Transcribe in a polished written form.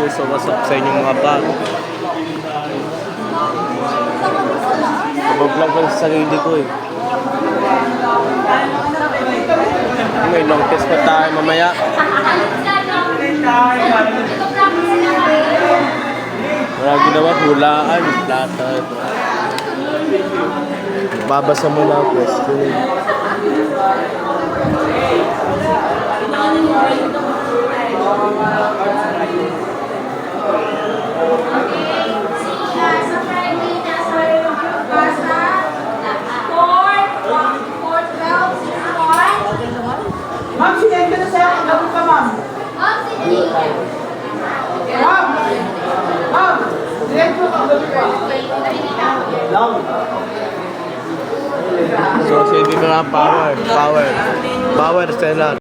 So what's up sa inyong mga pag? Mag-vlog lang sa sarili ko eh. May long test pa tayo mamaya. Wala ginawa, hulaan, plata. Babasa mo na ang question. Ma'am, sinend ko na sa'yo. Ano ka, ma'am? Ma'am, sinend ko ka. So, sige na power, Stella.